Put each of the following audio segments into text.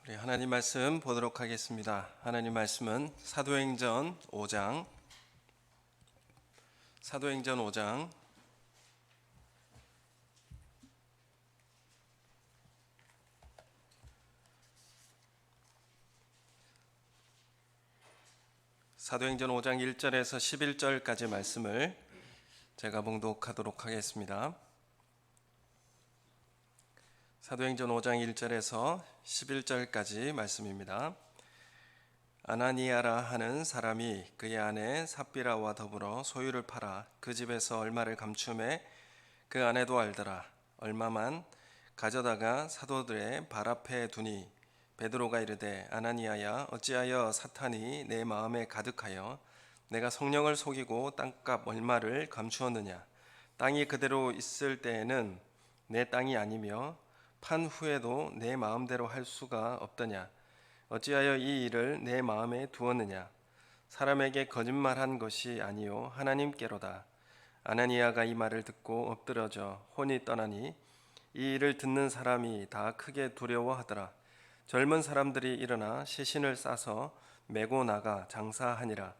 우리 하나님 말씀 보도록 하겠습니다. 하나님 말씀은 사도행전 5장 사도행전 5장 1절에서 11절까지 말씀을 제가 봉독하도록 하겠습니다. 사도행전 5장 1절에서 11절까지 말씀입니다. 아나니아라 하는 사람이 그의 아내 삽비라와 더불어 소유를 팔아 그 집에서 얼마를 감춤해 그 아내도 알더라. 얼마만 가져다가 사도들의 발 앞에 두니 베드로가 이르되 아나니아야 어찌하여 사탄이 내 마음에 가득하여 내가 성령을 속이고 땅값 얼마를 감추었느냐. 땅이 그대로 있을 때에는 내 땅이 아니며 판 후에도 내 마음대로 할 수가 없더냐. 어찌하여 이 일을 내 마음에 두었느냐. 사람에게 거짓말한 것이 아니요 하나님께로다. 아나니아가 이 말을 듣고 엎드러져 혼이 떠나니 이 일을 듣는 사람이 다 크게 두려워하더라. 젊은 사람들이 일어나 시신을 싸서 메고 나가 장사하니라.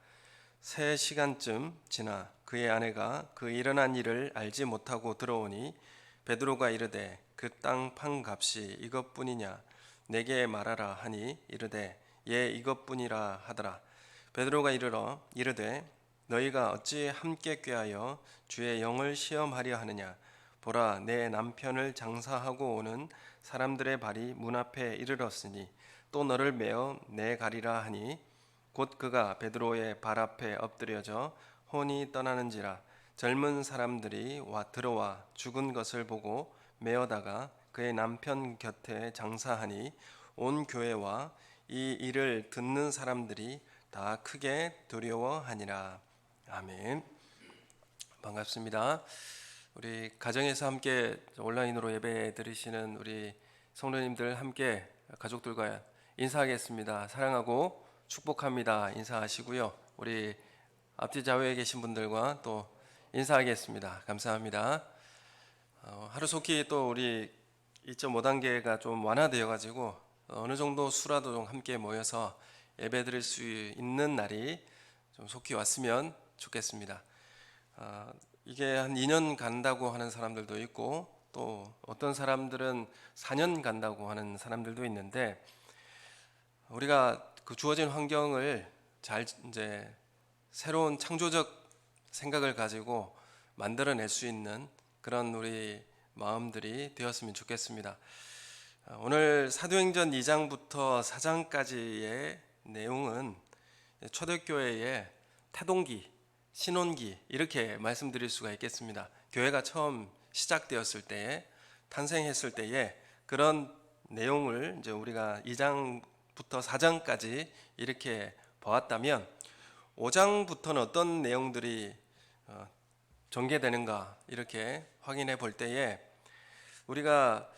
3시간쯤 지나 그의 아내가 그 일어난 일을 알지 못하고 들어오니 베드로가 이르되 그 땅 판 값이 이것뿐이냐 내게 말하라 하니 이르되 예 이것뿐이라 하더라. 베드로가 이르되 너희가 어찌 함께 꾀하여 주의 영을 시험하려 하느냐. 보라 내 남편을 장사하고 오는 사람들의 발이 문 앞에 이르렀으니 또 너를 메어 내가리라 하니 곧 그가 베드로의 발 앞에 엎드려져 혼이 떠나는지라. 젊은 사람들이 들어와 죽은 것을 보고 메어다가 그의 남편 곁에 장사하니 온 교회와 이 일을 듣는 사람들이 다 크게 두려워하니라. 아멘. 반갑습니다. 우리 가정에서 함께 온라인으로 예배 드리시는 우리 성도님들 함께 가족들과 인사하겠습니다. 사랑하고 축복합니다. 인사하시고요. 우리 앞뒤 좌우에 계신 분들과 또 인사하겠습니다. 감사합니다. 하루속히 또 우리 2.5단계가 좀 완화되어 가지고 어느 정도 수라도 좀 함께 모여서 예배 드릴 수 있는 날이 좀 속히 왔으면 좋겠습니다. 이게 한 2년 간다고 하는 사람들도 있고 또 어떤 사람들은 4년 간다고 하는 사람들도 있는데 우리가 그 주어진 환경을 잘 이제 새로운 창조적 생각을 가지고 만들어낼 수 있는 그런 우리 마음들이 되었으면 좋겠습니다. 오늘 사도행전 2장부터 4장까지의 내용은 초대교회의 태동기, 신혼기 이렇게 말씀드릴 수가 있겠습니다. 교회가 처음 시작되었을 때에 탄생했을 때에 그런 내용을 이제 우리가 2장부터 4장까지 이렇게 보았다면 5장부터는 어떤 내용들이 전개되는가 이렇게 확인해 볼 때에 우리가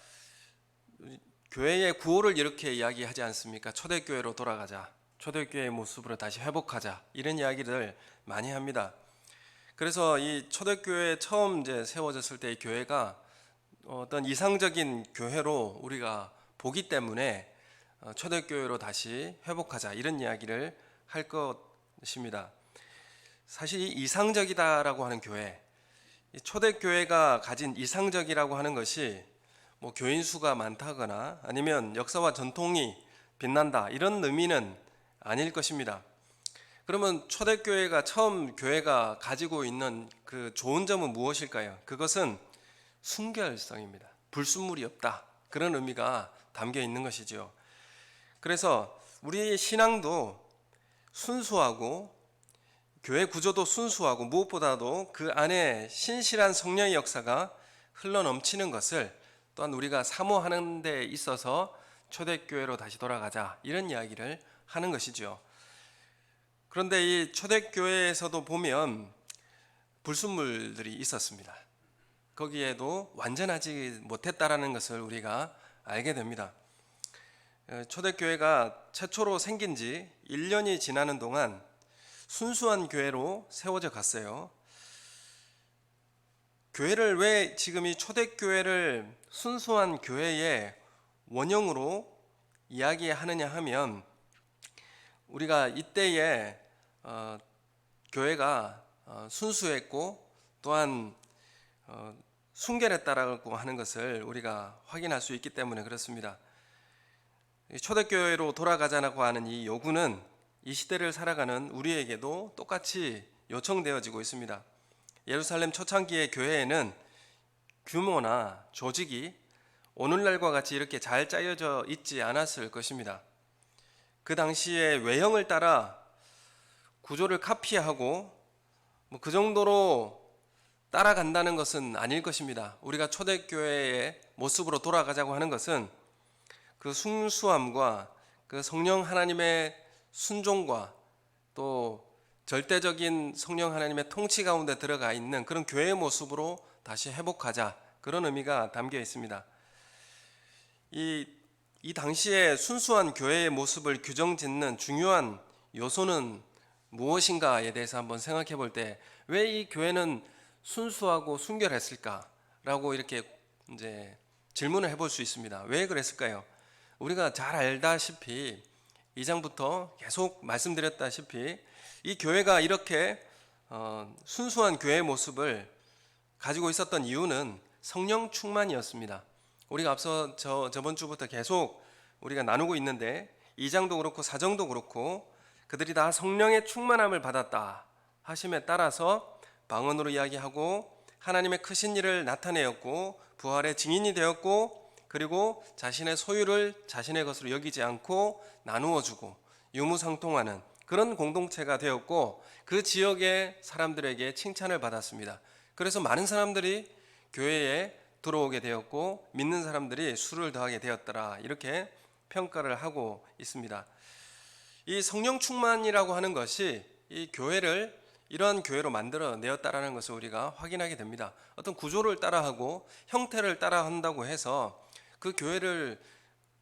교회의 구호를 이렇게 이야기하지 않습니까? 초대교회로 돌아가자. 초대교회의 모습으로 다시 회복하자. 이런 이야기를 많이 합니다. 그래서 이 초대교회 처음 이제 세워졌을 때의 교회가 어떤 이상적인 교회로 우리가 보기 때문에 초대교회로 다시 회복하자. 이런 이야기를 할 것입니다. 사실 이 이상적이다라고 하는 교회, 초대교회가 가진 이상적이라고 하는 것이 뭐 교인 수가 많다거나 아니면 역사와 전통이 빛난다 이런 의미는 아닐 것입니다. 그러면 초대교회가 처음 교회가 가지고 있는 그 좋은 점은 무엇일까요? 그것은 순결성입니다. 불순물이 없다. 그런 의미가 담겨 있는 것이죠. 그래서 우리의 신앙도 순수하고 교회 구조도 순수하고 무엇보다도 그 안에 신실한 성령의 역사가 흘러넘치는 것을 또한 우리가 사모하는 데 있어서 초대교회로 다시 돌아가자 이런 이야기를 하는 것이죠. 그런데 이 초대교회에서도 보면 불순물들이 있었습니다. 거기에도 완전하지 못했다라는 것을 우리가 알게 됩니다. 초대교회가 최초로 생긴 지 1년이 지나는 동안 순수한 교회로 세워져 갔어요. 교회를 왜 지금 이 초대교회를 순수한 교회의 원형으로 이야기하느냐 하면 우리가 이때에 교회가 순수했고 또한 순결했다라고 하는 것을 우리가 확인할 수 있기 때문에 그렇습니다. 초대교회로 돌아가자고 하는 이 요구는 이 시대를 살아가는 우리에게도 똑같이 요청되어지고 있습니다. 예루살렘 초창기의 교회에는 규모나 조직이 오늘날과 같이 이렇게 잘 짜여져 있지 않았을 것입니다. 그 당시의 외형을 따라 구조를 카피하고 그 정도로 따라간다는 것은 아닐 것입니다. 우리가 초대교회의 모습으로 돌아가자고 하는 것은 그 순수함과 그 성령 하나님의 순종과 또 절대적인 성령 하나님의 통치 가운데 들어가 있는 그런 교회의 모습으로 다시 회복하자, 그런 의미가 담겨 있습니다. 이 당시에 순수한 교회의 모습을 규정짓는 중요한 요소는 무엇인가에 대해서 한번 생각해 볼 때 왜 이 교회는 순수하고 순결했을까라고 이렇게 이제 질문을 해볼 수 있습니다. 왜 그랬을까요? 우리가 잘 알다시피 2장부터 계속 말씀드렸다시피 이 교회가 이렇게 순수한 교회의 모습을 가지고 있었던 이유는 성령 충만이었습니다. 우리가 앞서 저번 주부터 계속 우리가 나누고 있는데 2장도 그렇고 4장도 그렇고 그들이 다 성령의 충만함을 받았다 하심에 따라서 방언으로 이야기하고 하나님의 크신 일을 나타내었고 부활의 증인이 되었고 그리고 자신의 소유를 자신의 것으로 여기지 않고 나누어 주고 유무상통하는 그런 공동체가 되었고 그 지역의 사람들에게 칭찬을 받았습니다. 그래서 많은 사람들이 교회에 들어오게 되었고 믿는 사람들이 수를 더하게 되었더라, 이렇게 평가를 하고 있습니다. 이 성령 충만이라고 하는 것이 이 교회를 이러한 교회로 만들어내었다라는 것을 우리가 확인하게 됩니다. 어떤 구조를 따라하고 형태를 따라한다고 해서 그 교회를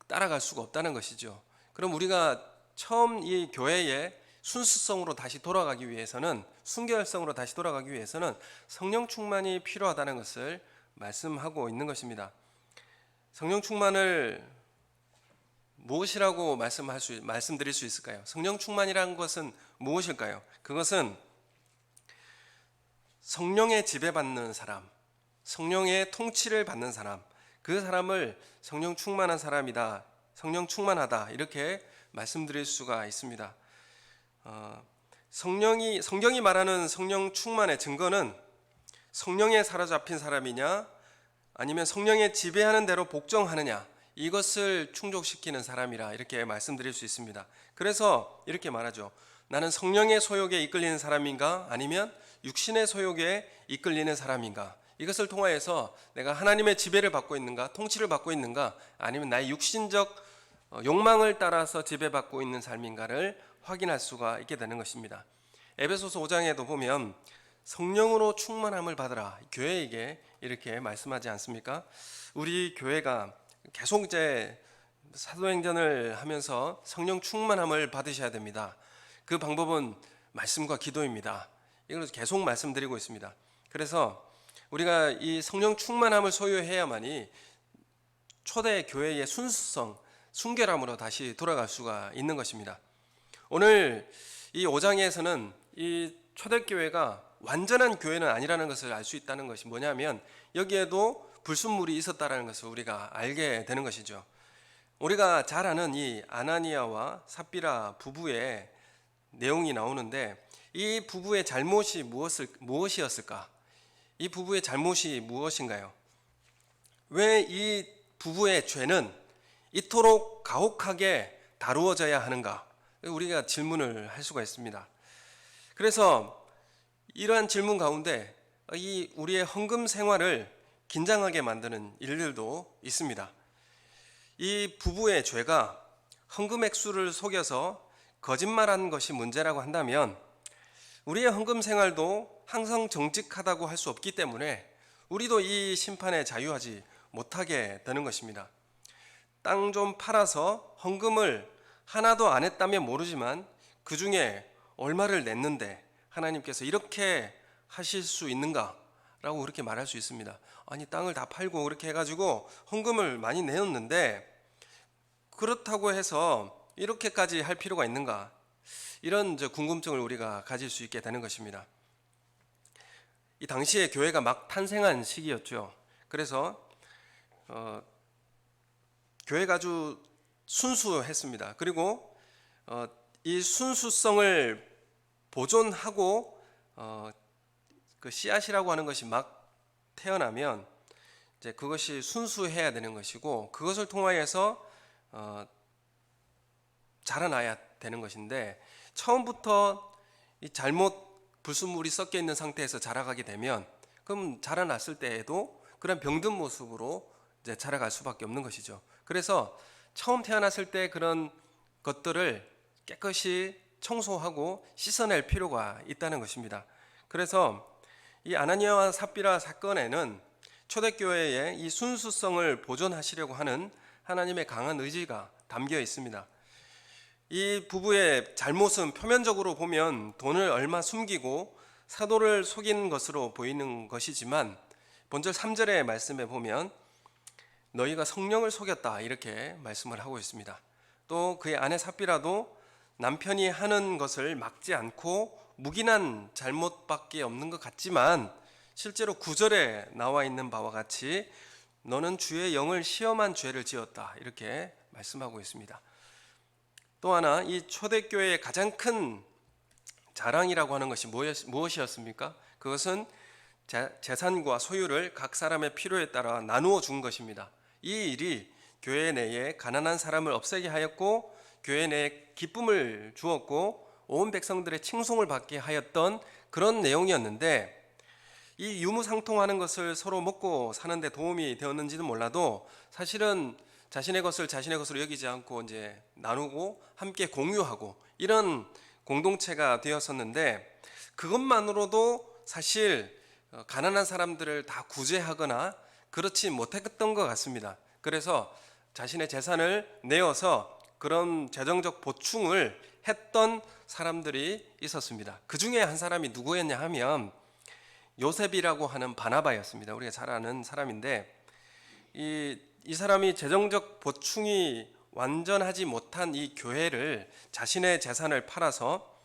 따라갈 수가 없다는 것이죠. 그럼 우리가 처음 이 교회의 순수성으로 다시 돌아가기 위해서는, 순결성으로 다시 돌아가기 위해서는 성령 충만이 필요하다는 것을 말씀하고 있는 것입니다. 성령 충만을 무엇이라고 말씀드릴 수 있을까요? 성령 충만이라는 것은 무엇일까요? 그것은 성령에 지배받는 사람, 성령의 통치를 받는 사람, 그 사람을 성령 충만한 사람이다, 성령 충만하다, 이렇게 말씀드릴 수가 있습니다. 성경이 말하는 성령 충만의 증거는 성령에 사로잡힌 사람이냐 아니면 성령에 지배하는 대로 복종하느냐, 이것을 충족시키는 사람이라 이렇게 말씀드릴 수 있습니다. 그래서 이렇게 말하죠. 나는 성령의 소욕에 이끌리는 사람인가 아니면 육신의 소욕에 이끌리는 사람인가, 이것을 통하여서 내가 하나님의 지배를 받고 있는가, 통치를 받고 있는가, 아니면 나의 육신적 욕망을 따라서 지배받고 있는 삶인가를 확인할 수가 있게 되는 것입니다. 에베소서 5장에도 보면 성령으로 충만함을 받으라, 교회에게 이렇게 말씀하지 않습니까? 우리 교회가 계속 이제 사도행전을 하면서 성령 충만함을 받으셔야 됩니다. 그 방법은 말씀과 기도입니다. 이걸 계속 말씀드리고 있습니다. 그래서 우리가 이 성령 충만함을 소유해야만이 초대 교회의 순수성, 순결함으로 다시 돌아갈 수가 있는 것입니다. 오늘 이 5장에서는 이 초대교회가 완전한 교회는 아니라는 것을 알 수 있다는 것이 뭐냐면 여기에도 불순물이 있었다는 것을 우리가 알게 되는 것이죠. 우리가 잘 아는 이 아나니아와 삽비라 부부의 내용이 나오는데 이 부부의 잘못이 무엇이었을까? 이 부부의 잘못이 무엇인가요? 왜 이 부부의 죄는 이토록 가혹하게 다루어져야 하는가? 우리가 질문을 할 수가 있습니다. 그래서 이러한 질문 가운데 이 우리의 헌금 생활을 긴장하게 만드는 일들도 있습니다. 이 부부의 죄가 헌금 액수를 속여서 거짓말한 것이 문제라고 한다면 우리의 헌금 생활도 항상 정직하다고 할 수 없기 때문에 우리도 이 심판에 자유하지 못하게 되는 것입니다. 땅 좀 팔아서 헌금을 하나도 안 했다면 모르지만 그 중에 얼마를 냈는데 하나님께서 이렇게 하실 수 있는가? 라고 그렇게 말할 수 있습니다. 아니 땅을 다 팔고 그렇게 해가지고 헌금을 많이 내었는데 그렇다고 해서 이렇게까지 할 필요가 있는가? 이런 궁금증을 우리가 가질 수 있게 되는 것입니다. 이 당시에 교회가 막 탄생한 시기였죠. 그래서 교회가 아주 순수했습니다. 그리고 이 순수성을 보존하고 그 씨앗이라고 하는 것이 막 태어나면 이제 그것이 순수해야 되는 것이고, 그것을 통하여서 자라나야 되는 것인데, 처음부터 이 잘못 불순물이 섞여 있는 상태에서 자라가게 되면, 그럼 자라났을 때에도 그런 병든 모습으로 이제 자라갈 수밖에 없는 것이죠. 그래서 처음 태어났을 때 그런 것들을 깨끗이 청소하고 씻어낼 필요가 있다는 것입니다. 그래서 이 아나니아와 삽비라 사건에는 초대교회의 이 순수성을 보존하시려고 하는 하나님의 강한 의지가 담겨 있습니다. 이 부부의 잘못은 표면적으로 보면 돈을 얼마 숨기고 사도를 속인 것으로 보이는 것이지만, 본절 3절의 말씀에 보면 너희가 성령을 속였다 이렇게 말씀을 하고 있습니다. 또 그의 아내 삽비라도 남편이 하는 것을 막지 않고 묵인한 잘못밖에 없는 것 같지만, 실제로 9절에 나와 있는 바와 같이 너는 주의 영을 시험한 죄를 지었다 이렇게 말씀하고 있습니다. 또 하나, 이 초대교회의 가장 큰 자랑이라고 하는 것이 무엇이었습니까? 그것은 재산과 소유를 각 사람의 필요에 따라 나누어 준 것입니다. 이 일이 교회 내에 가난한 사람을 없애게 하였고, 교회 내에 기쁨을 주었고, 온 백성들의 칭송을 받게 하였던 그런 내용이었는데, 이 유무상통하는 것을 서로 먹고 사는데 도움이 되었는지는 몰라도, 사실은 자신의 것을 자신의 것으로 여기지 않고 이제 나누고 함께 공유하고 이런 공동체가 되었었는데, 그것만으로도 사실 가난한 사람들을 다 구제하거나 그렇지 못했던 것 같습니다. 그래서 자신의 재산을 내어서 그런 재정적 보충을 했던 사람들이 있었습니다. 그 중에 한 사람이 누구였냐 하면 요셉이라고 하는 바나바였습니다. 우리가 잘 아는 사람인데, 이 사람이 재정적 보충이 완전하지 못한 이 교회를 자신의 재산을 팔아서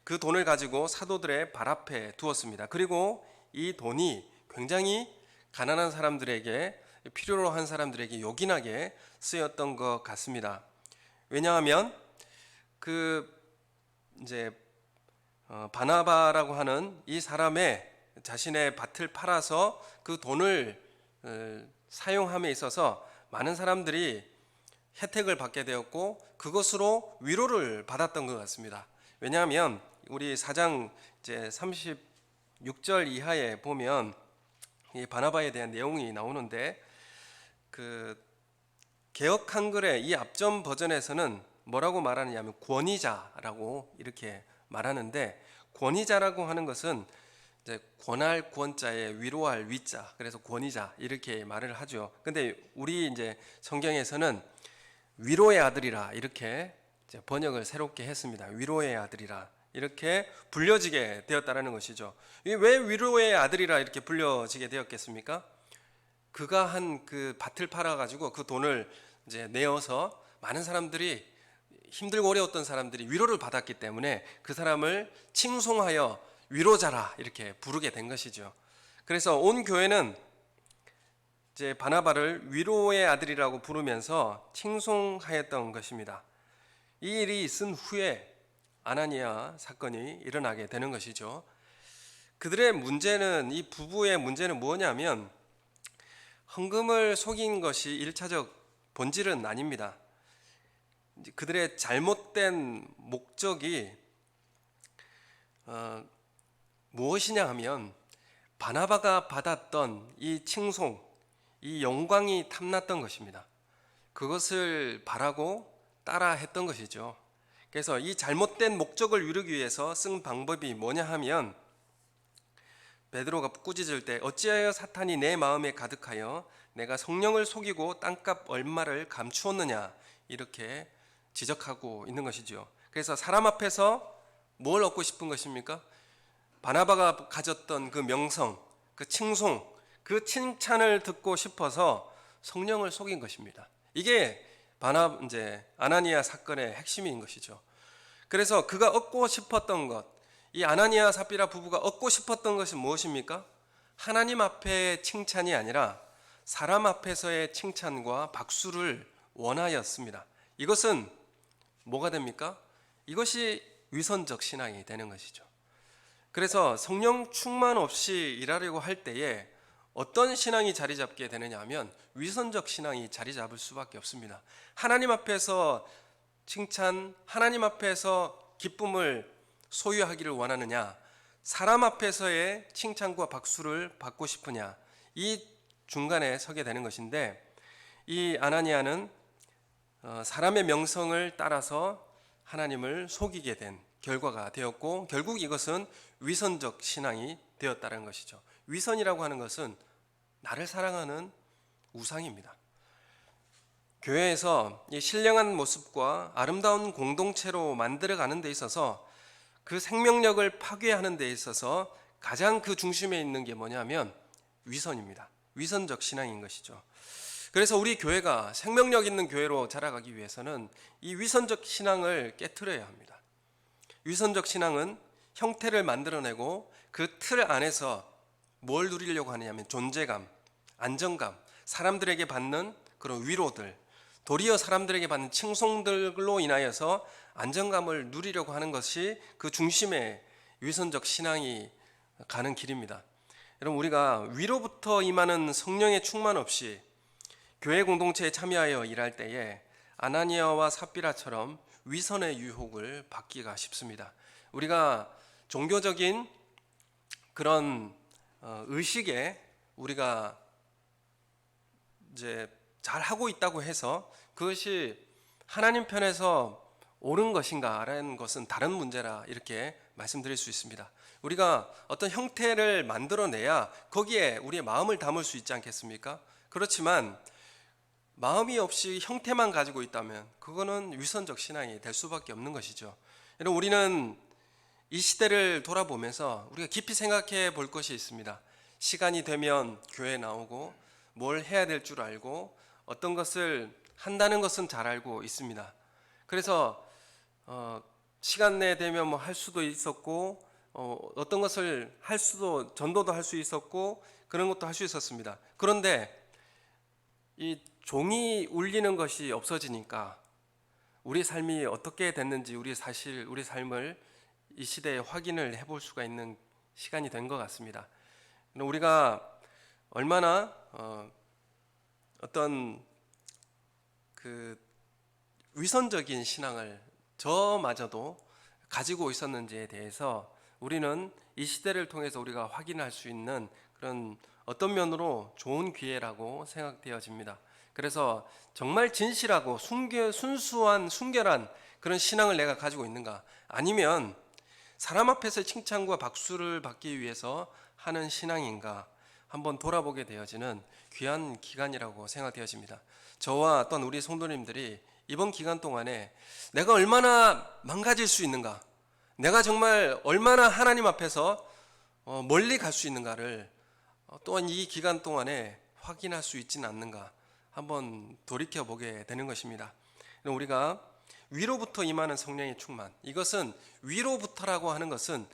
그 돈을 가지고 사도들의 발 앞에 두었습니다. 그리고 이 돈이 굉장히 가난한 사람들에게, 필요로 한 사람들에게 요긴하게 쓰였던 것 같습니다. 왜냐하면 바나바라고 하는 이 사람의 자신의 밭을 팔아서 그 돈을 사용함에 있어서 많은 사람들이 혜택을 받게 되었고, 그것으로 위로를 받았던 것 같습니다. 왜냐하면 우리 4장 이제 36절 이하에 보면 이 바나바에 대한 내용이 나오는데, 그 개역 한글의 이 앞전 버전에서는 뭐라고 말하느냐면 권위자라고 이렇게 말하는데, 권위자라고 하는 것은 이제 권할 권자에 위로할 위자, 그래서 권위자 이렇게 말을 하죠. 근데 우리 이제 성경에서는 위로의 아들이라 이렇게 이제 번역을 새롭게 했습니다. 위로의 아들이라 이렇게 불려지게 되었다라는 것이죠. 왜 위로의 아들이라 이렇게 불려지게 되었겠습니까? 그가 한 그 밭을 팔아가지고 그 돈을 이제 내어서 많은 사람들이, 힘들고 어려웠던 사람들이 위로를 받았기 때문에 그 사람을 칭송하여 위로자라 이렇게 부르게 된 것이죠. 그래서 온 교회는 이제 바나바를 위로의 아들이라고 부르면서 칭송하였던 것입니다. 이 일이 있은 후에 아나니아 사건이 일어나게 되는 것이죠. 그들의 문제는, 이 부부의 문제는 뭐냐면 헌금을 속인 것이 1차적 본질은 아닙니다. 그들의 잘못된 목적이 무엇이냐 하면 바나바가 받았던 이 칭송, 이 영광이 탐났던 것입니다. 그것을 바라고 따라 했던 것이죠. 그래서 이 잘못된 목적을 이루기 위해서 쓴 방법이 뭐냐 하면, 베드로가 꾸짖을 때 어찌하여 사탄이 내 마음에 가득하여 내가 성령을 속이고 땅값 얼마를 감추었느냐 이렇게 지적하고 있는 것이죠. 그래서 사람 앞에서 뭘 얻고 싶은 것입니까? 바나바가 가졌던 그 명성, 그 칭송, 그 칭찬을 듣고 싶어서 성령을 속인 것입니다. 이게 이제 아나니아 사건의 핵심인 것이죠. 그래서 그가 얻고 싶었던 것, 이 아나니아 삽비라 부부가 얻고 싶었던 것이 무엇입니까? 하나님 앞의 칭찬이 아니라 사람 앞에서의 칭찬과 박수를 원하였습니다. 이것은 뭐가 됩니까? 이것이 위선적 신앙이 되는 것이죠. 그래서 성령 충만 없이 일하려고 할 때에 어떤 신앙이 자리 잡게 되느냐 하면 위선적 신앙이 자리 잡을 수밖에 없습니다. 하나님 앞에서 칭찬, 하나님 앞에서 기쁨을 소유하기를 원하느냐, 사람 앞에서의 칭찬과 박수를 받고 싶으냐, 이 중간에 서게 되는 것인데, 이 아나니아는 사람의 명성을 따라서 하나님을 속이게 된 결과가 되었고, 결국 이것은 위선적 신앙이 되었다는 것이죠. 위선이라고 하는 것은 나를 사랑하는 우상입니다. 교회에서 이 신령한 모습과 아름다운 공동체로 만들어가는 데 있어서 그 생명력을 파괴하는 데 있어서 가장 그 중심에 있는 게 뭐냐면 위선입니다. 위선적 신앙인 것이죠. 그래서 우리 교회가 생명력 있는 교회로 자라가기 위해서는 이 위선적 신앙을 깨트려야 합니다. 위선적 신앙은 형태를 만들어내고 그 틀 안에서 뭘 누리려고 하느냐면 존재감, 안정감, 사람들에게 받는 그런 위로들, 도리어 사람들에게 받는 칭송들로 인하여서 안정감을 누리려고 하는 것이 그 중심의 위선적 신앙이 가는 길입니다. 여러분, 우리가 위로부터 임하는 성령의 충만 없이 교회 공동체에 참여하여 일할 때에 아나니아와 삽비라처럼 위선의 유혹을 받기가 쉽습니다. 우리가 종교적인 그런 의식에 우리가 이제 잘 하고 있다고 해서 그것이 하나님 편에서 옳은 것인가라는 것은 다른 문제라 이렇게 말씀드릴 수 있습니다. 우리가 어떤 형태를 만들어내야 거기에 우리의 마음을 담을 수 있지 않겠습니까? 그렇지만 마음이 없이 형태만 가지고 있다면 그거는 위선적 신앙이 될 수밖에 없는 것이죠. 여러분, 우리는 이 시대를 돌아보면서 우리가 깊이 생각해 볼 것이 있습니다. 시간이 되면 교회에 나오고 뭘 해야 될 줄 알고 어떤 것을 한다는 것은 잘 알고 있습니다. 그래서 시간 내에 되면 뭐 할 수도 있었고 어떤 것을 할 수도 전도도 할 수 있었고 그런 것도 할 수 있었습니다. 그런데 이 종이 울리는 것이 없어지니까 우리 삶이 어떻게 됐는지 우리 삶을 이 시대에 확인을 해볼 수가 있는 시간이 된 것 같습니다. 우리가 얼마나 어떤 그 위선적인 신앙을 저마저도 가지고 있었는지에 대해서 우리는 이 시대를 통해서 우리가 확인할 수 있는 그런 어떤 면으로 좋은 기회라고 생각되어집니다. 그래서 정말 진실하고 순수한 순결한 그런 신앙을 내가 가지고 있는가, 아니면 사람 앞에서 칭찬과 박수를 받기 위해서 하는 신앙인가 한번 돌아보게 되어지는 귀한 기간이라고 생각되어집니다. 저와 또한 우리 성도님들이 이번 기간 동안에 내가 얼마나 망가질 수 있는가, 내가 정말 얼마나 하나님 앞에서 멀리 갈 수 있는가를 또한 이 기간 동안에 확인할 수 있지는 않는가 한번 돌이켜보게 되는 것입니다. 우리가 위로부터 임하는 성령의 충만, 이것은 위로부터라고 하는 것은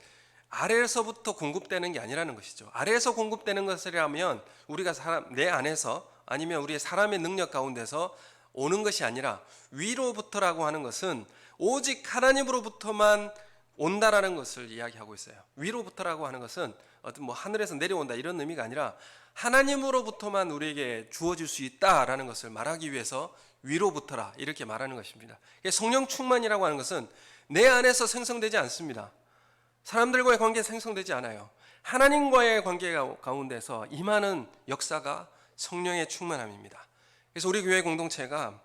아래에서부터 공급되는 게 아니라는 것이죠. 아래에서 공급되는 것이라면 우리가 내 안에서 아니면 우리의 사람의 능력 가운데서 오는 것이 아니라 위로부터라고 하는 것은 오직 하나님으로부터만 온다라는 것을 이야기하고 있어요. 위로부터라고 하는 것은 어떤 뭐 하늘에서 내려온다 이런 의미가 아니라 하나님으로부터만 우리에게 주어질 수 있다라는 것을 말하기 위해서 위로부터라 이렇게 말하는 것입니다. 성령 충만이라고 하는 것은 내 안에서 생성되지 않습니다. 사람들과의 관계 생성되지 않아요. 하나님과의 관계 가운데서 임하는 역사가 성령의 충만함입니다. 그래서 우리 교회 공동체가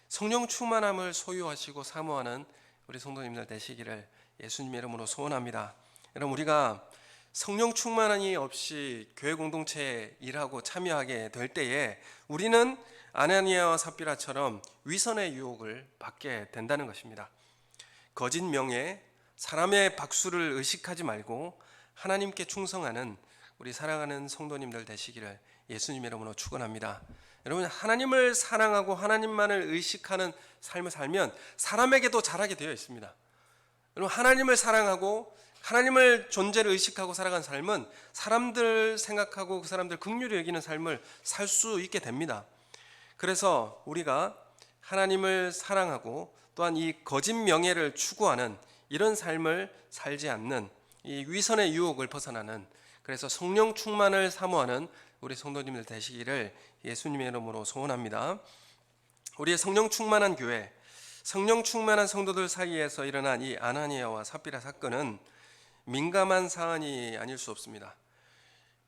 성령 충만함을 소유하시고 사모하는 우리 성도님들 되시기를 예수님 이름으로 소원합니다. 여러분, 우리가 성령 충만함이 없이 교회 공동체에 일하고 참여하게 될 때에 우리는 아나니아와 삽비라처럼 위선의 유혹을 받게 된다는 것입니다. 거짓 명예, 사람의 박수를 의식하지 말고 하나님께 충성하는 우리 사랑하는 성도님들 되시기를 예수님 이름으로 축원합니다. 여러분, 하나님을 사랑하고 하나님만을 의식하는 삶을 살면 사람에게도 잘하게 되어 있습니다. 여러분, 하나님을 사랑하고 하나님을 존재를 의식하고 살아가는 삶은 사람들 생각하고 그 사람들 긍휼히 여기는 삶을 살 수 있게 됩니다. 그래서 우리가 하나님을 사랑하고 또한 이 거짓 명예를 추구하는 이런 삶을 살지 않는 이 위선의 유혹을 벗어나는, 그래서 성령 충만을 사모하는 우리 성도님들 되시기를 예수님의 이름으로 소원합니다. 우리의 성령 충만한 교회, 성령 충만한 성도들 사이에서 일어난 이 아나니아와 삽비라 사건은 민감한 사안이 아닐 수 없습니다.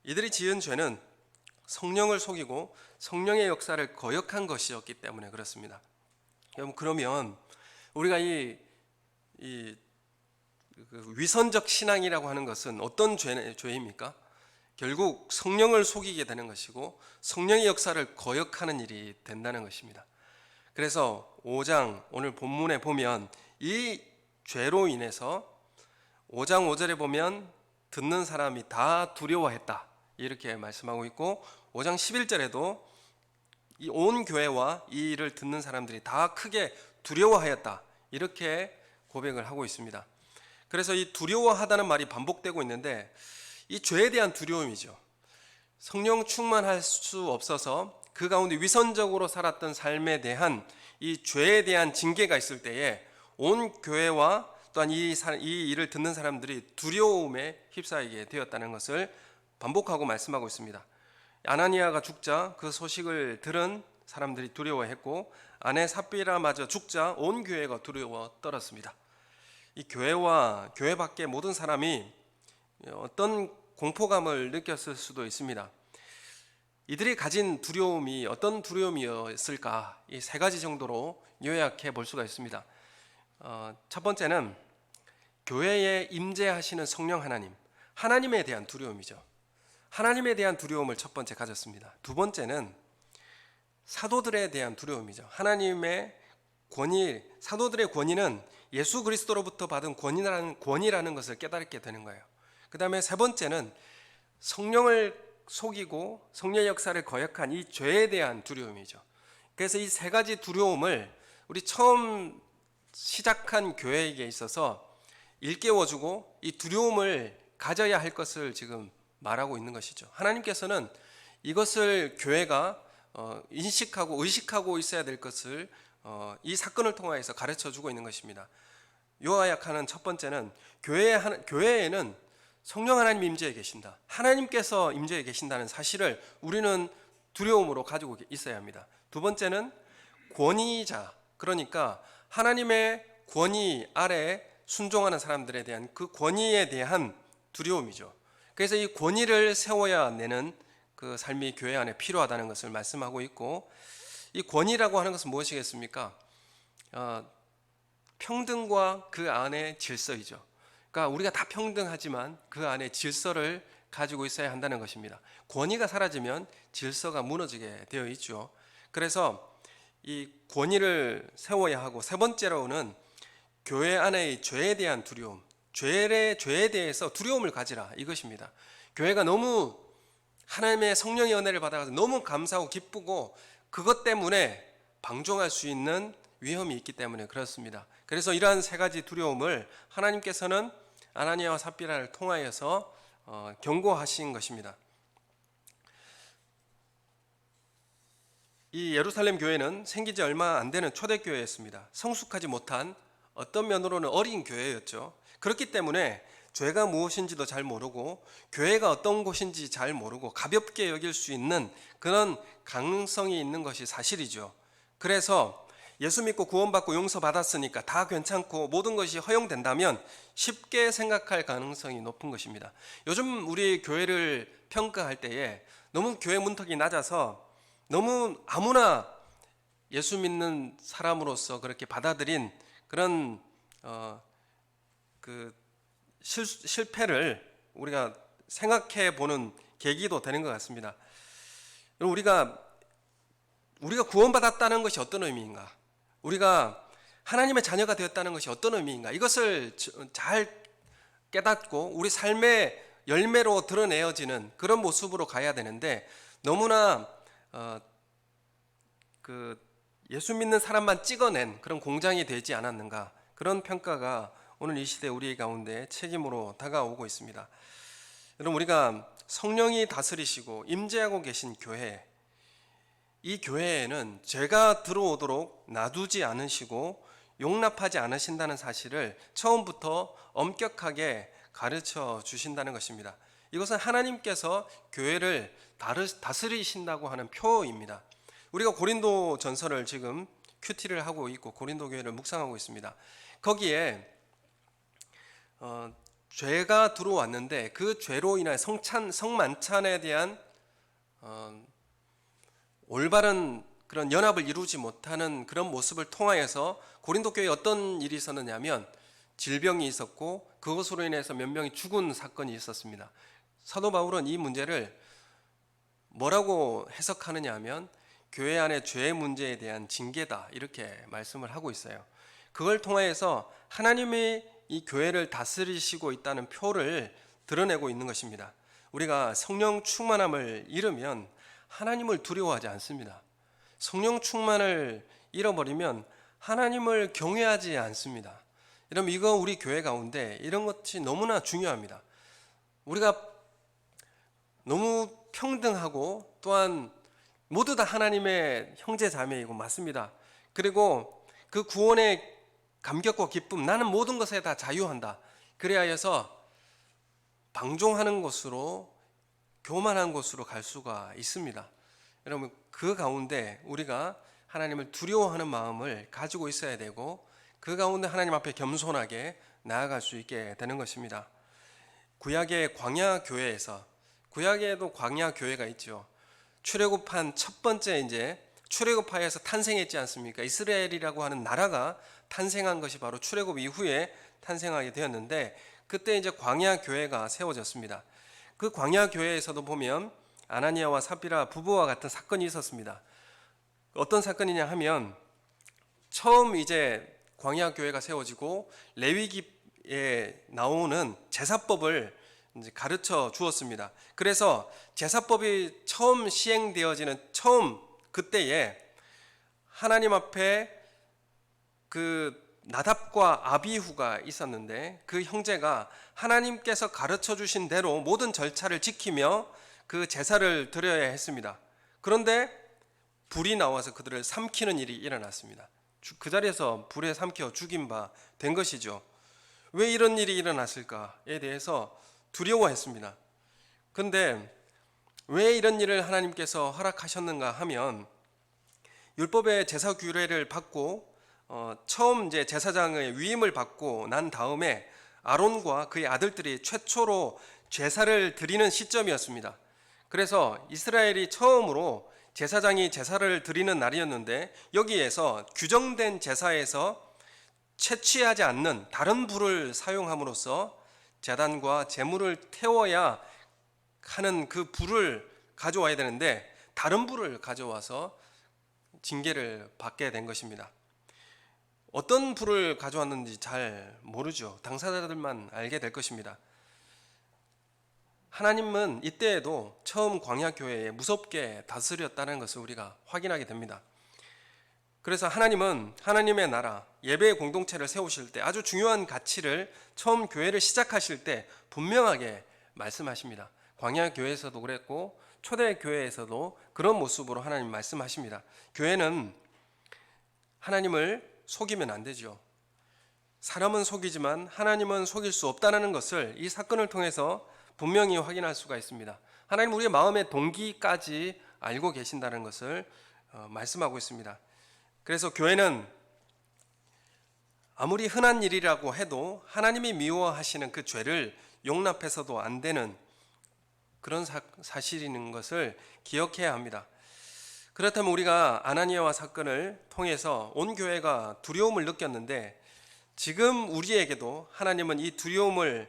이들이 지은 죄는 성령을 속이고 성령의 역사를 거역한 것이었기 때문에 그렇습니다. 그러면 우리가 이 위선적 신앙이라고 하는 것은 어떤 죄입니까? 결국 성령을 속이게 되는 것이고 성령의 역사를 거역하는 일이 된다는 것입니다. 그래서 5장 오늘 본문에 보면 이 죄로 인해서 5장 5절에 보면 듣는 사람이 다 두려워했다 이렇게 말씀하고 있고, 5장 11절에도 이 온 교회와 이 일을 듣는 사람들이 다 크게 두려워하였다 이렇게 고백을 하고 있습니다. 그래서 이 두려워하다는 말이 반복되고 있는데 이 죄에 대한 두려움이죠. 성령 충만할 수 없어서 그 가운데 위선적으로 살았던 삶에 대한 이 죄에 대한 징계가 있을 때에 온 교회와 또한 이 일을 듣는 사람들이 두려움에 휩싸이게 되었다는 것을 반복하고 말씀하고 있습니다. 아나니아가 죽자 그 소식을 들은 사람들이 두려워했고 아내 삽비라마저 죽자 온 교회가 두려워 떨었습니다. 이 교회와 교회 밖의 모든 사람이 어떤 공포감을 느꼈을 수도 있습니다. 이들이 가진 두려움이 어떤 두려움이었을까? 이 세 가지 정도로 요약해 볼 수가 있습니다. 첫 번째는 교회에 임재하시는 성령 하나님, 하나님에 대한 두려움이죠. 하나님에 대한 두려움을 첫 번째 가졌습니다. 두 번째는 사도들에 대한 두려움이죠. 하나님의 권위, 사도들의 권위는 예수 그리스도로부터 받은 권위라는 것을 깨닫게 되는 거예요. 그 다음에 세 번째는 성령을 속이고 성령의 역사를 거역한 이 죄에 대한 두려움이죠. 그래서 이 세 가지 두려움을 우리 처음 시작한 교회에게 있어서 일깨워주고 이 두려움을 가져야 할 것을 지금 말하고 있는 것이죠. 하나님께서는 이것을 교회가 인식하고 의식하고 있어야 될 것을 이 사건을 통하여서 가르쳐주고 있는 것입니다. 요약하는 첫 번째는 교회에는 성령 하나님 임재해 계신다, 하나님께서 임재해 계신다는 사실을 우리는 두려움으로 가지고 있어야 합니다. 두 번째는 권위자, 그러니까 하나님의 권위 아래 순종하는 사람들에 대한 그 권위에 대한 두려움이죠. 그래서 이 권위를 세워야 내는 그 삶이 교회 안에 필요하다는 것을 말씀하고 있고, 이 권위라고 하는 것은 무엇이겠습니까? 평등과 그 안에 질서이죠. 그러니까 우리가 다 평등하지만 그 안에 질서를 가지고 있어야 한다는 것입니다. 권위가 사라지면 질서가 무너지게 되어 있죠. 그래서 이 권위를 세워야 하고, 세 번째로는 교회 안의 죄에 대한 두려움, 죄에 대해서 두려움을 가지라 이것입니다. 교회가 너무 하나님의 성령의 은혜를 받아서 너무 감사하고 기쁘고 그것 때문에 방종할 수 있는 위험이 있기 때문에 그렇습니다. 그래서 이러한 세 가지 두려움을 하나님께서는 아나니아와 삽비라를 통하여서 경고하신 것입니다. 이 예루살렘 교회는 생긴 지 얼마 안 되는 초대교회였습니다. 성숙하지 못한, 어떤 면으로는 어린 교회였죠. 그렇기 때문에 죄가 무엇인지도 잘 모르고 교회가 어떤 곳인지 잘 모르고 가볍게 여길 수 있는 그런 가능성이 있는 것이 사실이죠. 그래서 예수 믿고 구원받고 용서받았으니까 다 괜찮고 모든 것이 허용된다면 쉽게 생각할 가능성이 높은 것입니다. 요즘 우리 교회를 평가할 때에 너무 교회 문턱이 낮아서 너무 아무나 예수 믿는 사람으로서 그렇게 받아들인 그런 실패를 우리가 생각해 보는 계기도 되는 것 같습니다. 우리가 구원받았다는 것이 어떤 의미인가? 우리가 하나님의 자녀가 되었다는 것이 어떤 의미인가? 이것을 잘 깨닫고 우리 삶의 열매로 드러내어지는 그런 모습으로 가야 되는데, 너무나 그 예수 믿는 사람만 찍어낸 그런 공장이 되지 않았는가, 그런 평가가 오늘 이 시대 우리 가운데 책임으로 다가오고 있습니다. 여러분, 우리가 성령이 다스리시고 임재하고 계신 교회, 이 교회에는 죄가 들어오도록 놔두지 않으시고 용납하지 않으신다는 사실을 처음부터 엄격하게 가르쳐 주신다는 것입니다. 이것은 하나님께서 교회를 다스리신다고 하는 표입니다. 우리가 고린도 전서를 지금 큐티를 하고 있고 고린도 교회를 묵상하고 있습니다. 거기에 죄가 들어왔는데 그 죄로 인해 성만찬에 대한 올바른 그런 연합을 이루지 못하는 그런 모습을 통하여서 고린도 교회에 어떤 일이 있었느냐면 질병이 있었고 그것으로 인해서 몇 명이 죽은 사건이 있었습니다. 사도 바울은 이 문제를 뭐라고 해석하느냐 하면 교회 안의 죄의 문제에 대한 징계다, 이렇게 말씀을 하고 있어요. 그걸 통하여서 하나님이 이 교회를 다스리시고 있다는 표를 드러내고 있는 것입니다. 우리가 성령 충만함을 잃으면 하나님을 두려워하지 않습니다. 성령 충만을 잃어버리면 하나님을 경외하지 않습니다. 여러분, 이거 우리 교회 가운데 이런 것이 너무나 중요합니다. 우리가 너무 평등하고 또한 모두 다 하나님의 형제 자매이고 맞습니다. 그리고 그 구원의 감격과 기쁨, 나는 모든 것에 다 자유한다, 그래야 해서 방종하는 곳으로, 교만한 곳으로 갈 수가 있습니다. 여러분, 그 가운데 우리가 하나님을 두려워하는 마음을 가지고 있어야 되고 그 가운데 하나님 앞에 겸손하게 나아갈 수 있게 되는 것입니다. 구약의 광야 교회에서, 구약에도 광야 교회가 있죠. 출애굽한 첫 번째 이제 출애굽하여서 탄생했지 않습니까? 이스라엘이라고 하는 나라가 탄생한 것이 바로 출애굽 이후에 탄생하게 되었는데, 그때 이제 광야 교회가 세워졌습니다. 그 광야 교회에서도 보면 아나니아와 삽비라 부부와 같은 사건이 있었습니다. 어떤 사건이냐 하면, 처음 이제 광야 교회가 세워지고 레위기에 나오는 제사법을 이제 가르쳐 주었습니다. 그래서 제사법이 처음 시행되어지는 그때에 하나님 앞에 그 나답과 아비후가 있었는데, 그 형제가 하나님께서 가르쳐 주신 대로 모든 절차를 지키며 그 제사를 드려야 했습니다. 그런데 불이 나와서 그들을 삼키는 일이 일어났습니다. 그 자리에서 불에 삼켜 죽인 바 된 것이죠. 왜 이런 일이 일어났을까에 대해서 두려워했습니다. 그런데 왜 이런 일을 하나님께서 허락하셨는가 하면, 율법의 제사 규례를 받고 처음 이제 제사장의 위임을 받고 난 다음에 아론과 그의 아들들이 최초로 제사를 드리는 시점이었습니다. 그래서 이스라엘이 처음으로 제사장이 제사를 드리는 날이었는데, 여기에서 규정된 제사에서 채취하지 않는 다른 불을 사용함으로써 제단과 제물을 태워야 하는 그 불을 가져와야 되는데 다른 불을 가져와서 징계를 받게 된 것입니다. 어떤 불을 가져왔는지 잘 모르죠. 당사자들만 알게 될 것입니다. 하나님은 이때에도 처음 광야 교회에 무섭게 다스렸다는 것을 우리가 확인하게 됩니다. 그래서 하나님은 하나님의 나라, 예배의 공동체를 세우실 때 아주 중요한 가치를 처음 교회를 시작하실 때 분명하게 말씀하십니다. 광야 교회에서도 그랬고 초대 교회에서도 그런 모습으로 하나님 말씀하십니다. 교회는 하나님을 속이면 안 되죠. 사람은 속이지만 하나님은 속일 수 없다는 것을 이 사건을 통해서 분명히 확인할 수가 있습니다. 하나님 우리의 마음의 동기까지 알고 계신다는 것을 말씀하고 있습니다. 그래서 교회는 아무리 흔한 일이라고 해도 하나님이 미워하시는 그 죄를 용납해서도 안 되는 그런 사실인 것을 기억해야 합니다. 그렇다면 우리가 아나니아와 사건을 통해서 온 교회가 두려움을 느꼈는데, 지금 우리에게도 하나님은 이 두려움을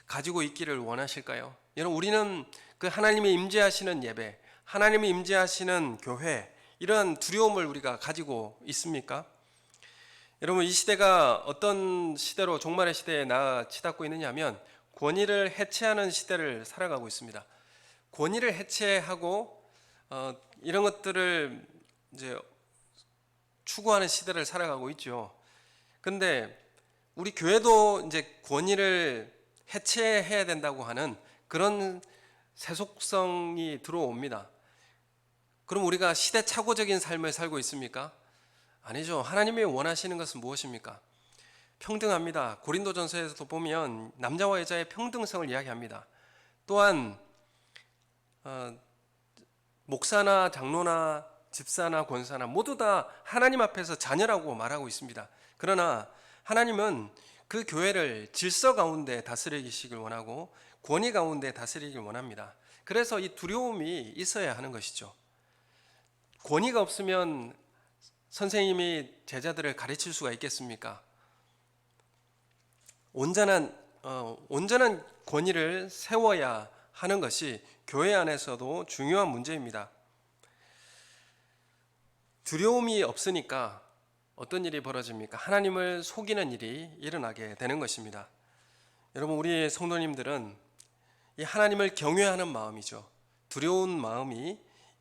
가지고 있기를 원하실까요? 여러분, 우리는 그 하나님이 임재하시는 예배, 하나님이 임재하시는 교회, 이러한 두려움을 우리가 가지고 있습니까? 여러분, 이 시대가 어떤 시대로 종말의 시대에 치닫고 있느냐 하면 권위를 해체하는 시대를 살아가고 있습니다. 권위를 해체하고 이런 것들을 이제 추구하는 시대를 살아가고 있죠. 근데 우리 교회도 이제 권위를 해체해야 된다고 하는 그런 세속성이 들어옵니다. 그럼 우리가 시대착오적인 삶을 살고 있습니까? 아니죠. 하나님이 원하시는 것은 무엇입니까? 평등합니다. 고린도전서에서도 보면 남자와 여자의 평등성을 이야기합니다. 또한 목사나 장로나 집사나 권사나 모두 다 하나님 앞에서 자녀라고 말하고 있습니다. 그러나 하나님은 그 교회를 질서 가운데 다스리시길 원하고 권위 가운데 다스리길 원합니다. 그래서 이 두려움이 있어야 하는 것이죠. 권위가 없으면 선생님이 제자들을 가르칠 수가 있겠습니까? 온전한 권위를 세워야 하는 것이 교회 안에서도 중요한 문제입니다. 두려움이 없으니까 어떤 일이 벌어집니까? 하나님을 속이는 일이 일어나게 되는 것입니다. 여러분, 우리 성도님들은 이 하나님을 경외하는 마음이죠. 두려운 마음이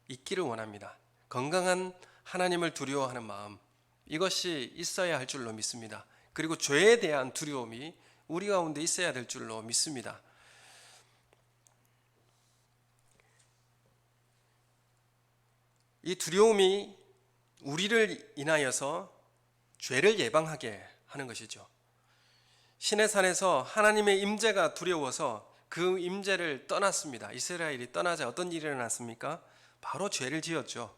있기를 원합니다. 건강한 하나님을 두려워하는 마음, 이것이 있어야 할 줄로 믿습니다. 그리고 죄에 대한 두려움이 우리 가운데 있어야 될 줄로 믿습니다. 이 두려움이 우리를 인하여서 죄를 예방하게 하는 것이죠. 시내 산에서 하나님의 임재가 두려워서 그 임재를 떠났습니다. 이스라엘이 떠나자 어떤 일이 일어났습니까? 바로 죄를 지었죠.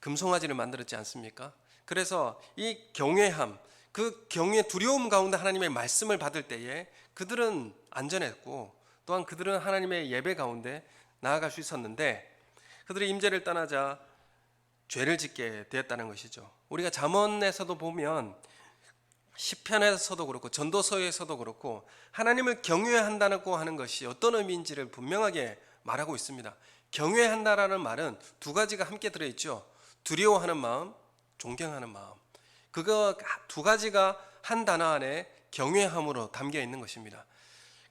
금송아지를 만들었지 않습니까? 그래서 이 경외함, 그 두려움 가운데 하나님의 말씀을 받을 때에 그들은 안전했고, 또한 그들은 하나님의 예배 가운데 나아갈 수 있었는데, 그들의 임재를 떠나자 죄를 짓게 되었다는 것이죠. 우리가 잠언에서도 보면, 시편에서도 그렇고 전도서에서도 그렇고 하나님을 경외한다고 하는 것이 어떤 의미인지를 분명하게 말하고 있습니다. 경외한다라는 말은 두 가지가 함께 들어있죠. 두려워하는 마음, 존경하는 마음. 그거 두 가지가 한 단어 안에 경외함으로 담겨 있는 것입니다.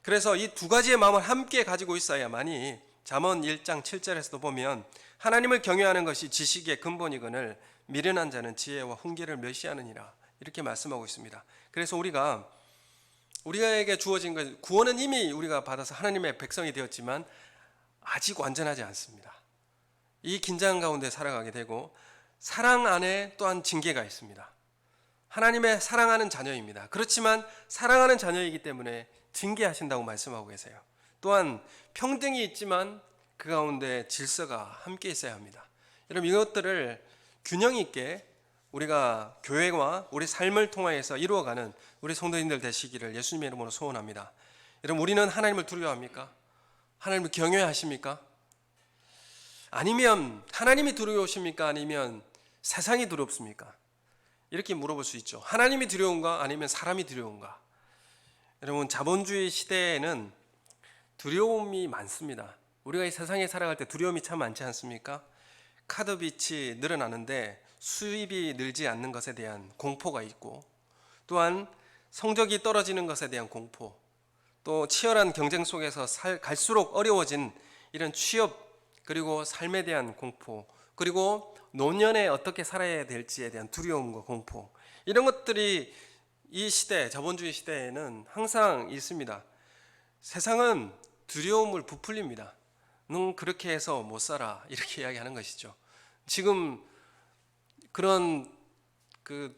그래서 이 두 가지의 마음을 함께 가지고 있어야만이 잠언 1장 7절에서도 보면 하나님을 경외하는 것이 지식의 근본이거늘 미련한 자는 지혜와 훈계를 멸시하느니라, 이렇게 말씀하고 있습니다. 그래서 우리에게 주어진 것, 구원은 이미 우리가 받아서 하나님의 백성이 되었지만 아직 완전하지 않습니다. 이 긴장 가운데 살아가게 되고, 사랑 안에 또한 징계가 있습니다. 하나님의 사랑하는 자녀입니다. 그렇지만 사랑하는 자녀이기 때문에 징계하신다고 말씀하고 계세요. 또한 평등이 있지만 그 가운데 질서가 함께 있어야 합니다. 여러분, 이것들을 균형 있게 우리가 교회와 우리 삶을 통하여서 이루어가는 우리 성도님들 되시기를 예수님의 이름으로 소원합니다. 여러분, 우리는 하나님을 두려워합니까? 하나님을 경외하십니까? 아니면 하나님이 두려우십니까? 아니면 세상이 두렵습니까? 이렇게 물어볼 수 있죠. 하나님이 두려운가? 아니면 사람이 두려운가? 여러분, 자본주의 시대에는 두려움이 많습니다. 우리가 이 세상에 살아갈 때 두려움이 참 많지 않습니까? 카드빚이 늘어나는데 수입이 늘지 않는 것에 대한 공포가 있고, 또한 성적이 떨어지는 것에 대한 공포, 또 치열한 경쟁 속에서 갈수록 어려워진 이런 취업, 그리고 삶에 대한 공포, 그리고 노년에 어떻게 살아야 될지에 대한 두려움과 공포, 이런 것들이 이 시대, 자본주의 시대에는 항상 있습니다. 세상은 두려움을 부풀립니다. 넌 그렇게 해서 못 살아, 이렇게 이야기하는 것이죠. 지금 그런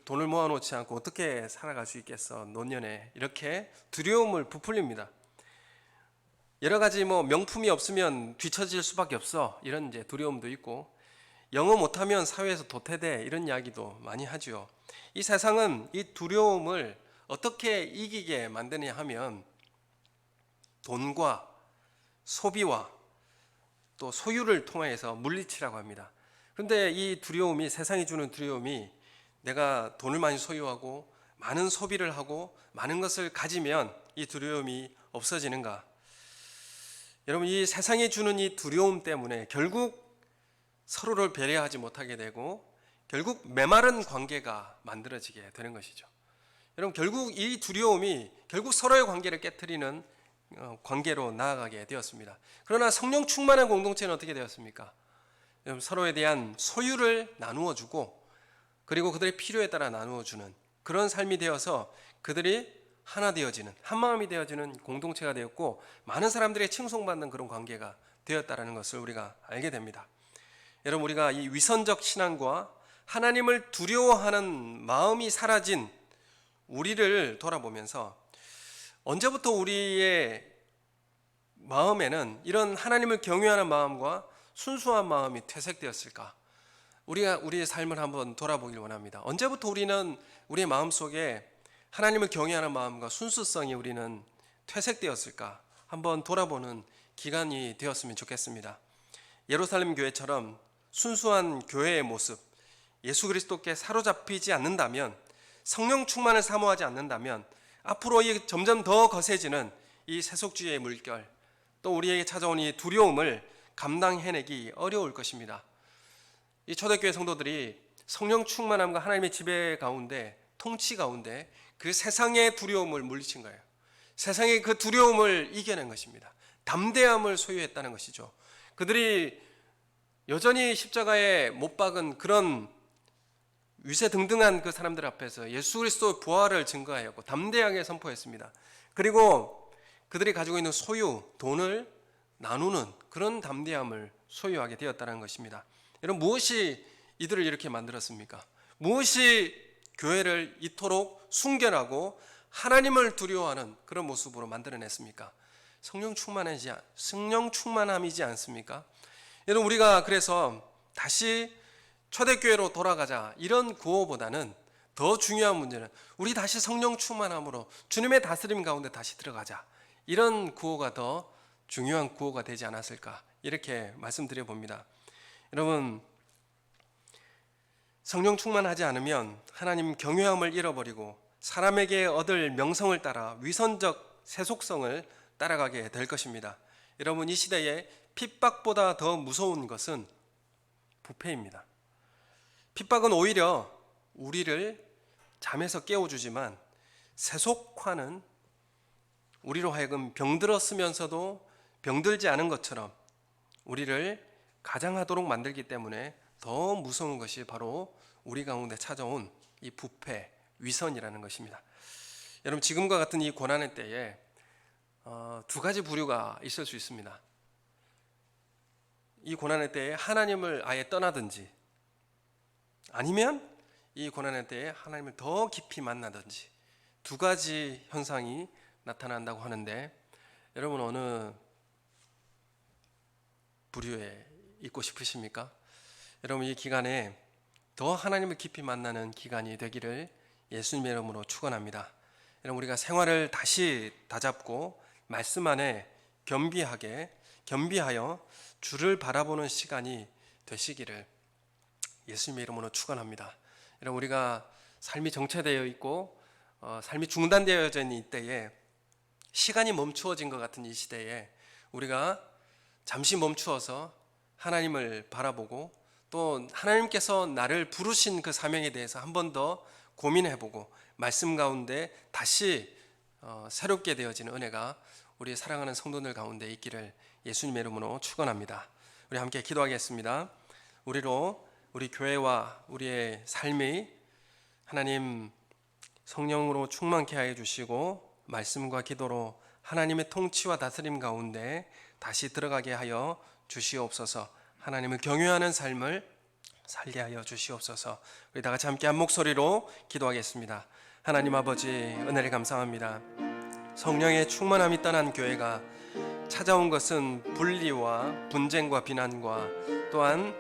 돈을 모아놓지 않고 어떻게 살아갈 수 있겠어, 노년에, 이렇게 두려움을 부풀립니다. 여러 가지 명품이 없으면 뒤처질 수밖에 없어, 이런 이제 두려움도 있고, 영어 못하면 사회에서 도태돼, 이런 이야기도 많이 하죠. 이 세상은 이 두려움을 어떻게 이기게 만드냐 하면 돈과 소비와 또 소유를 통해서 물리치라고 합니다. 그런데 이 두려움이, 세상이 주는 두려움이, 내가 돈을 많이 소유하고 많은 소비를 하고 많은 것을 가지면 이 두려움이 없어지는가? 여러분, 이 세상이 주는 이 두려움 때문에 결국 서로를 배려하지 못하게 되고 결국 메마른 관계가 만들어지게 되는 것이죠. 여러분, 결국 이 두려움이 결국 서로의 관계를 깨트리는 관계로 나아가게 되었습니다. 그러나 성령 충만한 공동체는 어떻게 되었습니까? 여러분, 서로에 대한 소유를 나누어 주고 그리고 그들의 필요에 따라 나누어 주는 그런 삶이 되어서 그들이 하나 되어지는, 한 마음이 되어지는 공동체가 되었고, 많은 사람들의 칭송받는 그런 관계가 되었다라는 것을 우리가 알게 됩니다. 여러분, 우리가 이 위선적 신앙과 하나님을 두려워하는 마음이 사라진 우리를 돌아보면서 언제부터 우리의 마음에는 이런 하나님을 경외하는 마음과 순수한 마음이 퇴색되었을까? 우리가 우리의 삶을 한번 돌아보길 원합니다. 언제부터 우리는 우리의 마음속에 하나님을 경외하는 마음과 순수성이 우리는 퇴색되었을까? 한번 돌아보는 기간이 되었으면 좋겠습니다. 예루살렘 교회처럼 순수한 교회의 모습, 예수 그리스도께 사로잡히지 않는다면, 성령 충만을 사모하지 않는다면 앞으로 점점 더 거세지는 이 세속주의의 물결, 또 우리에게 찾아온 이 두려움을 감당해내기 어려울 것입니다. 이 초대교회 성도들이 성령 충만함과 하나님의 지배 가운데, 통치 가운데 그 세상의 두려움을 물리친 거예요. 세상의 그 두려움을 이겨낸 것입니다. 담대함을 소유했다는 것이죠. 그들이 여전히 십자가에 못 박은 그런 위세등등한 그 사람들 앞에서 예수 그리스도의 부활을 증거하였고 담대하게 선포했습니다. 그리고 그들이 가지고 있는 소유, 돈을 나누는 그런 담대함을 소유하게 되었다는 것입니다. 여러분, 무엇이 이들을 이렇게 만들었습니까? 무엇이 교회를 이토록 순결하고 하나님을 두려워하는 그런 모습으로 만들어냈습니까? 성령 충만함이지 않습니까? 여러분, 우리가 그래서 다시 초대교회로 돌아가자 이런 구호보다는 더 중요한 문제는 우리 다시 성령 충만함으로 주님의 다스림 가운데 다시 들어가자, 이런 구호가 더 중요한 구호가 되지 않았을까, 이렇게 말씀드려 봅니다. 여러분, 성령 충만하지 않으면 하나님 경외함을 잃어버리고 사람에게 얻을 명성을 따라 위선적 세속성을 따라가게 될 것입니다. 여러분, 이 시대에 핍박보다 더 무서운 것은 부패입니다. 핍박은 오히려 우리를 잠에서 깨워주지만 세속화는 우리로 하여금 병들었으면서도 병들지 않은 것처럼 우리를 가장하도록 만들기 때문에 더 무서운 것이 바로 우리 가운데 찾아온 이 부패, 위선이라는 것입니다. 여러분, 지금과 같은 이 고난의 때에 두 가지 부류가 있을 수 있습니다. 이 고난의 때에 하나님을 아예 떠나든지, 아니면 이 고난의 때에 하나님을 더 깊이 만나든지, 두 가지 현상이 나타난다고 하는데, 여러분 어느 부류에 있고 싶으십니까? 여러분, 이 기간에 더 하나님을 깊이 만나는 기간이 되기를 예수님의 이름으로 축원합니다. 여러분, 우리가 생활을 다시 다잡고 말씀 안에 겸비하여 주를 바라보는 시간이 되시기를 예수님의 이름으로 축원합니다. 여러분, 우리가 삶이 정체되어 있고 삶이 중단되어져 있는 이때에, 시간이 멈추어진 것 같은 이 시대에 우리가 잠시 멈추어서 하나님을 바라보고 또 하나님께서 나를 부르신 그 사명에 대해서 한 번 더 고민해보고 말씀 가운데 다시 새롭게 되어지는 은혜가 우리 사랑하는 성도들 가운데 있기를 예수님의 이름으로 축원합니다. 우리 함께 기도하겠습니다. 우리 교회와 우리의 삶이 하나님 성령으로 충만케 하여 주시고 말씀과 기도로 하나님의 통치와 다스림 가운데 다시 들어가게 하여 주시옵소서. 하나님을 경외하는 삶을 살게 하여 주시옵소서. 우리 다 같이 함께 한 목소리로 기도하겠습니다. 하나님 아버지, 은혜를 감사합니다. 성령의 충만함이 떠난 교회가 찾아온 것은 분리와 분쟁과 비난과 또한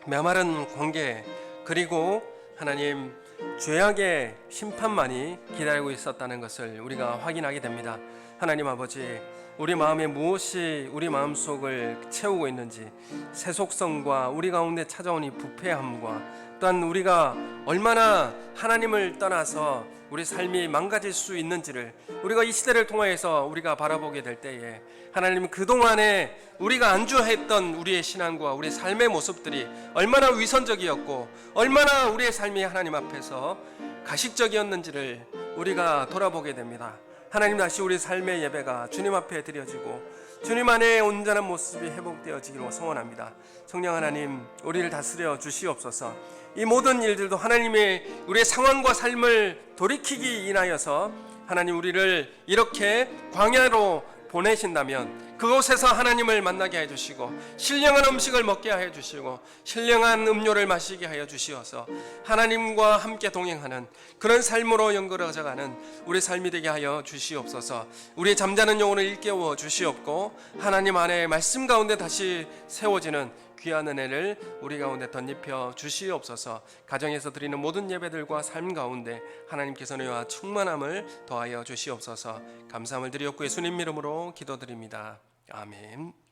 메마른 관계, 그리고 하나님 죄악의 심판만이 기다리고 있었다는 것을 우리가 확인하게 됩니다. 하나님 아버지, 우리 마음에 무엇이 우리 마음속을 채우고 있는지, 세속성과 우리 가운데 찾아온 이 부패함과 또한 우리가 얼마나 하나님을 떠나서 우리 삶이 망가질 수 있는지를 우리가 이 시대를 통하여서 우리가 바라보게 될 때에, 하나님 그동안에 우리가 안주했던 우리의 신앙과 우리의 삶의 모습들이 얼마나 위선적이었고 얼마나 우리의 삶이 하나님 앞에서 가식적이었는지를 우리가 돌아보게 됩니다. 하나님, 다시 우리 삶의 예배가 주님 앞에 드려지고 주님 안에 온전한 모습이 회복되어지기로 소원합니다. 성령 하나님, 우리를 다스려 주시옵소서. 이 모든 일들도 하나님의 우리의 상황과 삶을 돌이키기 인하여서 하나님, 우리를 이렇게 광야로 보내신다면 그곳에서 하나님을 만나게 해주시고 신령한 음식을 먹게 해주시고 신령한 음료를 마시게 하여 주시어서 하나님과 함께 동행하는 그런 삶으로 연결해져가는 우리 삶이 되게 하여 주시옵소서. 우리의 잠자는 영혼을 일깨워 주시옵고 하나님 안에 말씀 가운데 다시 세워지는 귀한 은혜를 우리 가운데 덧입혀 주시옵소서. 가정에서 드리는 모든 예배들과 삶 가운데 하나님께서 은혜와 충만함을 더하여 주시옵소서. 감사함을 드리옵고 예수님 이름으로 기도드립니다. 아멘.